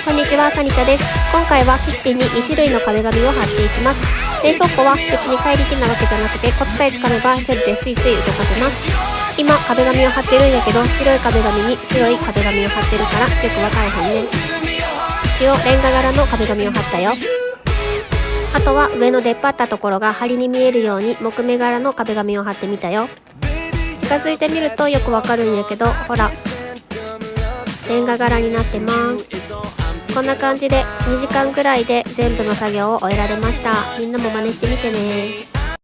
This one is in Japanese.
こんにちは、サニチャです。今回はキッチンに2種類の壁紙を貼っていきます。冷蔵庫は別に怪力なわけじゃなくて、コツさえつかめば一人でスイスイ動かせます。今壁紙を貼ってるんやけど、白い壁紙に白い壁紙を貼ってるからよくわからへんね。一応レンガ柄の壁紙を貼ったよ。あとは上の出っ張ったところが梁に見えるように木目柄の壁紙を貼ってみたよ。近づいてみるとよくわかるんやけど、ほらレンガ柄になってます。こんな感じで2時間ぐらいで全部の作業を終えられました。みんなも真似してみてね。